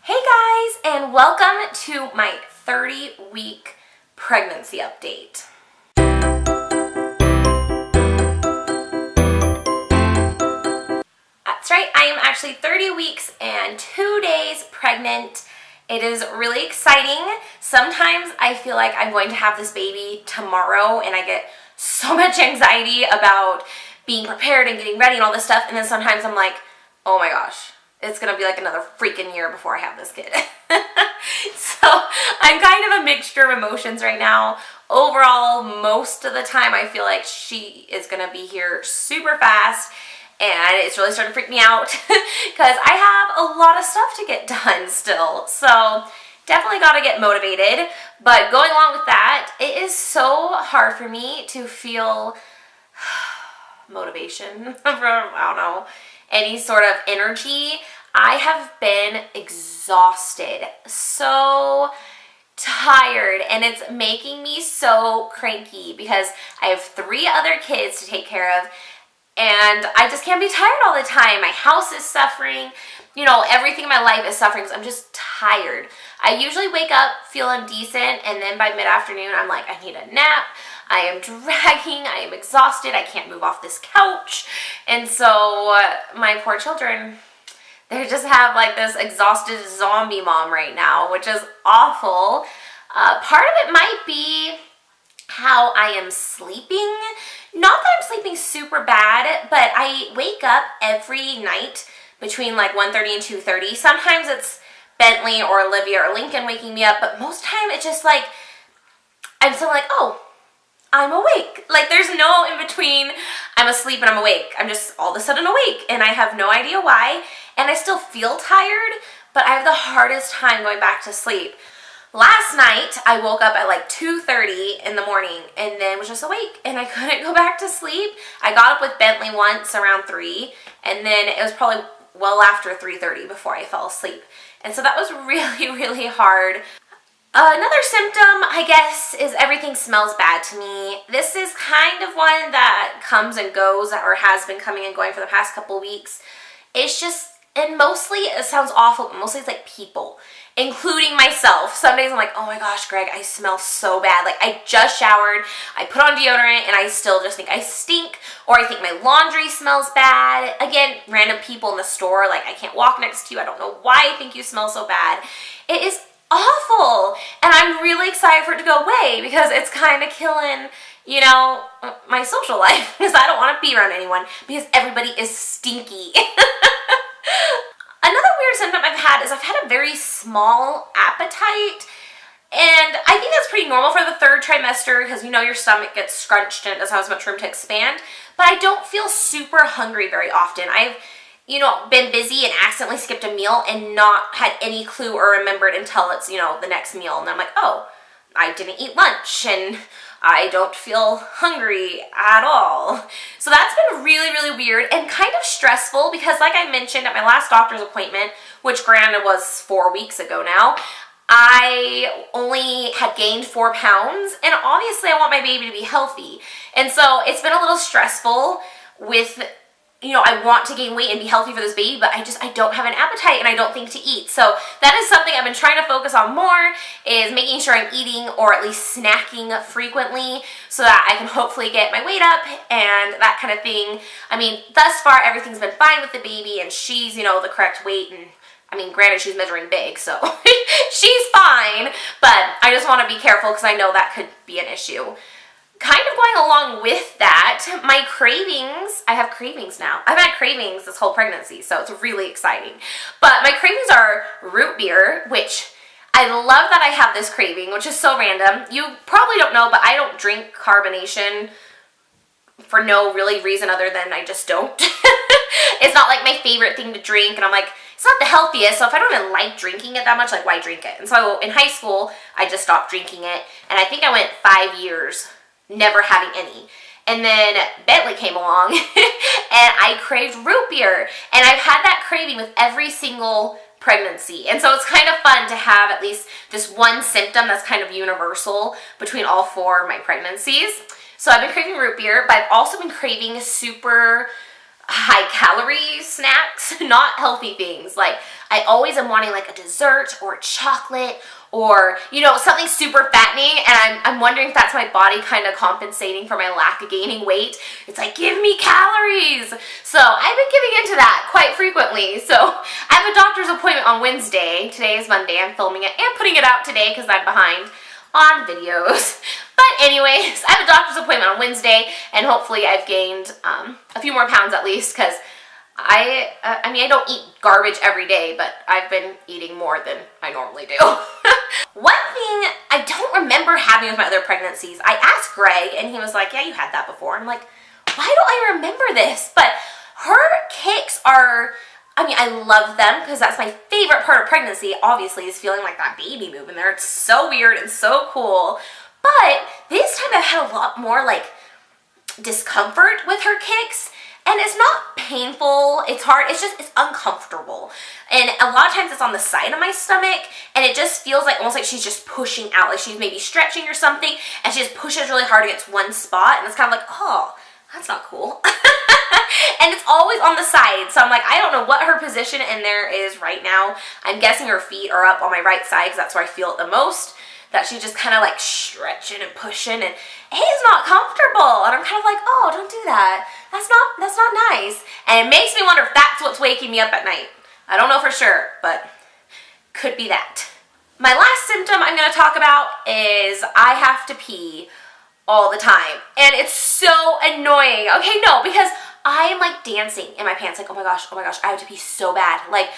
Hey guys, and welcome to my 30-week pregnancy update. That's right, I am actually 30 weeks and 2 days pregnant. It is really exciting. Sometimes I feel like I'm going to have this baby tomorrow and I get so much anxiety about being prepared and getting ready and all this stuff, and then sometimes I'm like, oh my gosh, it's gonna be like another freaking year before I have this kid. So I'm kind of a mixture of emotions right now. Overall, most of the time I feel like she is gonna be here super fast, and it's really starting to freak me out because I have a lot of stuff to get done still. So definitely got to get motivated. But going along with that, it is so hard for me to feel motivation from, I don't know, any sort of energy. I have been exhausted, so tired, and it's making me so cranky because I have 3 other kids to take care of, and I just can't be tired all the time. My house is suffering. You know, everything in my life is suffering because I'm just tired. I usually wake up feeling decent, and then by mid-afternoon, I'm like, I need a nap. I am dragging. I am exhausted. I can't move off this couch. And so my poor children, they just have like this exhausted zombie mom right now, which is awful. Part of it might be how I am sleeping. Not that I'm sleeping super bad, but I wake up every night between like 1:30 and 2:30. Sometimes it's Bentley or Olivia or Lincoln waking me up, but most of the time it's just like, I'm still like, oh, I'm awake. Like there's no in between I'm asleep and I'm awake. I'm just all of a sudden awake and I have no idea why, and I still feel tired, but I have the hardest time going back to sleep. Last night, I woke up at like 2:30 in the morning and then was just awake and I couldn't go back to sleep. I got up with Bentley once around 3, and then it was probably well after 3:30 before I fell asleep. And so that was really, really hard. Another symptom, I guess, is everything smells bad to me. This is kind of one that comes and goes, or has been coming and going for the past couple weeks. It's just, and mostly, it sounds awful, but mostly it's like people, including myself. Some days I'm like, oh my gosh, Greg, I smell so bad. Like I just showered, I put on deodorant, and I still just think I stink, or I think my laundry smells bad. Again, random people in the store, like I can't walk next to you. I don't know why I think you smell so bad. It is awful, and I'm really excited for it to go away because it's kind of killing, you know, my social life because I don't want to be around anyone because everybody is stinky. Another weird symptom I've had is I've had a very small appetite, and I think that's pretty normal for the 3rd trimester because, you know, your stomach gets scrunched and it doesn't have as much room to expand, but I don't feel super hungry very often. I've, you know, been busy and accidentally skipped a meal and not had any clue or remembered until it's, you know, the next meal, and I'm like, oh, I didn't eat lunch and I don't feel hungry at all. So that's been really, really weird and kind of stressful because, like I mentioned at my last doctor's appointment, which granted was 4 weeks ago now, I only had gained 4 pounds, and obviously I want my baby to be healthy. And so it's been a little stressful with, you know, I want to gain weight and be healthy for this baby, but I don't have an appetite and I don't think to eat. So that is something I've been trying to focus on more, is making sure I'm eating or at least snacking frequently so that I can hopefully get my weight up and that kind of thing. I mean, thus far everything's been fine with the baby and she's, you know, the correct weight, and I mean, granted she's measuring big, so she's fine, but I just want to be careful because I know that could be an issue. Kind of going along with that, my cravings, I have cravings now. I've had cravings this whole pregnancy, so it's really exciting. But my cravings are root beer, which I love that I have this craving, which is so random. You probably don't know, but I don't drink carbonation for no really reason other than I just don't. It's not like my favorite thing to drink, and I'm like, it's not the healthiest, so if I don't even like drinking it that much, like why drink it? And so in high school, I just stopped drinking it, and I think I went 5 years never having any. And then Bentley came along and I craved root beer, and I've had that craving with every single pregnancy. And so it's kind of fun to have at least this one symptom that's kind of universal between all 4 of my pregnancies. So I've been craving root beer, but I've also been craving super high calorie snacks, not healthy things. Like I always am wanting like a dessert or chocolate or, you know, something super fattening, and I'm wondering if that's my body kind of compensating for my lack of gaining weight. It's like, give me calories. So I've been giving into that quite frequently. So I have a doctor's appointment on Wednesday. Today is Monday. I'm filming it and putting it out today because I'm behind on videos. But anyways, I have a doctor's appointment on Wednesday, and hopefully I've gained a few more pounds at least, because I mean, I don't eat garbage every day, but I've been eating more than I normally do. One thing I don't remember having with my other pregnancies, I asked Greg, and he was like, yeah, you had that before. I'm like, why don't I remember this? But her kicks are, I mean, I love them because that's my favorite part of pregnancy, obviously, is feeling like that baby move in there. It's so weird and so cool. But this time I've had a lot more like discomfort with her kicks. And it's not painful, it's hard, it's uncomfortable. And a lot of times it's on the side of my stomach, and it just feels like almost like she's just pushing out, like she's maybe stretching or something, and she just pushes really hard against one spot, and it's kind of like, oh, that's not cool. And it's always on the side, so I'm like, I don't know what her position in there is right now. I'm guessing her feet are up on my right side, because that's where I feel it the most. That she's just kind of like stretching and pushing, and it's not comfortable. And I'm kind of like, oh, don't do that. That's not nice. And it makes me wonder if that's what's waking me up at night. I don't know for sure, but could be that. My last symptom I'm going to talk about is I have to pee all the time. And it's so annoying. Okay, no, because I am like dancing in my pants, like, oh my gosh, I have to pee so bad. Like,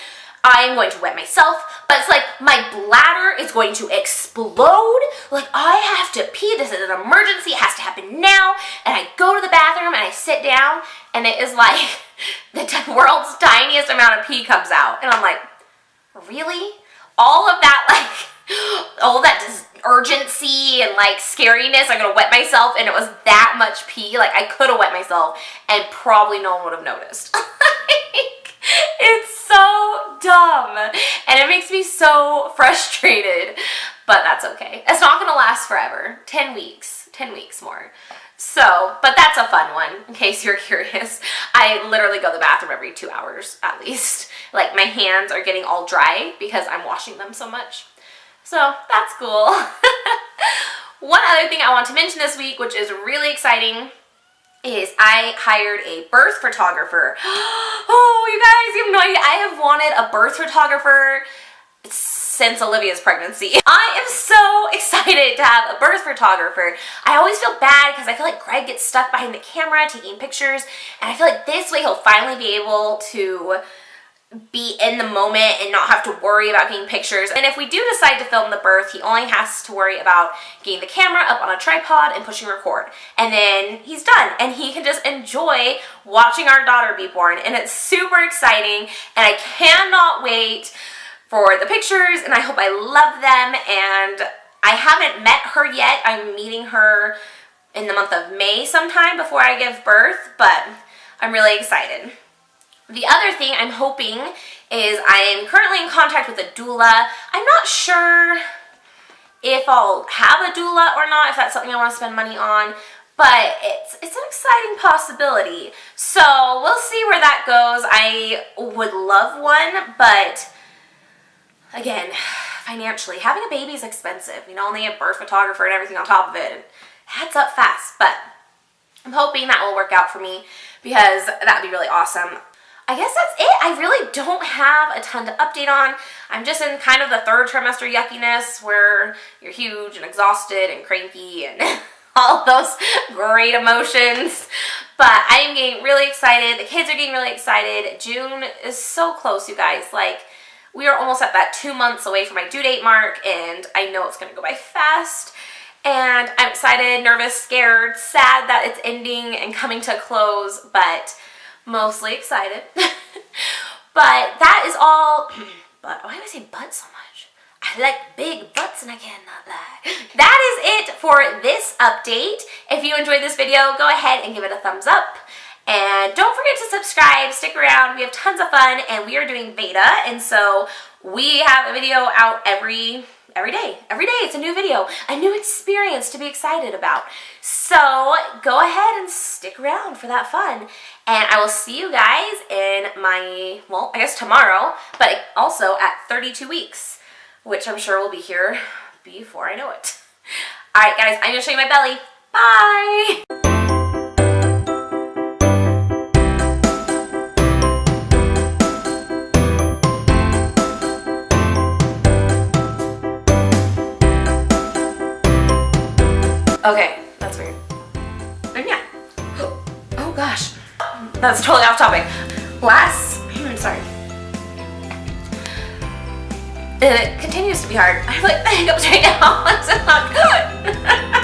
I'm going to wet myself, but it's like my bladder is going to explode. Like, I have to pee. This is an emergency. It has to happen now. And I go to the bathroom and I sit down, and it is like the world's tiniest amount of pee comes out. And I'm like, really? All of that, like, all that urgency and like scariness, I'm gonna wet myself, and it was that much pee. Like, I could have wet myself and probably no one would have noticed. It's so dumb, and it makes me so frustrated, but that's okay. It's not gonna last forever. 10 weeks more. So, but that's a fun one, in case you're curious. I literally go to the bathroom every 2 hours at least. Like, my hands are getting all dry because I'm washing them so much. So that's cool. One other thing I want to mention this week, which is really exciting, is I hired a birth photographer. Oh, you guys, you have no idea. I have wanted a birth photographer since Olivia's pregnancy. I am so excited to have a birth photographer. I always feel bad because I feel like Greg gets stuck behind the camera taking pictures, and I feel like this way he'll finally be able to be in the moment and not have to worry about getting pictures. And if we do decide to film the birth, he only has to worry about getting the camera up on a tripod and pushing record. And then he's done, and he can just enjoy watching our daughter be born. And it's super exciting, and I cannot wait for the pictures, and I hope I love them. And I haven't met her yet. I'm meeting her in the month of May sometime before I give birth, but I'm really excited. The other thing I'm hoping is I am currently in contact with a doula. I'm not sure if I'll have a doula or not, if that's something I want to spend money on, but it's an exciting possibility. So we'll see where that goes. I would love one, but again, financially, having a baby is expensive. You know, only a birth photographer and everything on top of it. It adds up fast, but I'm hoping that will work out for me because that would be really awesome. I guess that's it. I really don't have a ton to update on. I'm just in kind of the third trimester yuckiness where you're huge and exhausted and cranky and all those great emotions. But I am getting really excited. The kids are getting really excited. June is so close, you guys. Like, we are almost at that 2 months away from my due date mark, and I know it's going to go by fast. And I'm excited, nervous, scared, sad that it's ending and coming to a close, but mostly excited. But that is all. But why do I say but so much? I like big butts and I cannot lie. That is it for this update. If you enjoyed this video, go ahead and give it a thumbs up. And don't forget to subscribe, stick around. We have tons of fun, and we are doing VEDA, and so we have a video out every every day. Every day it's a new video, a new experience to be excited about. So go ahead and stick around for that fun. And I will see you guys in my, well, I guess tomorrow, but also at 32 weeks, which I'm sure will be here before I know it. All right, guys, I'm gonna show you my belly. Bye. Okay, that's weird. And yeah. Oh gosh, that's totally off topic. Sorry. It continues to be hard. I have like the hiccups right now. It's not good.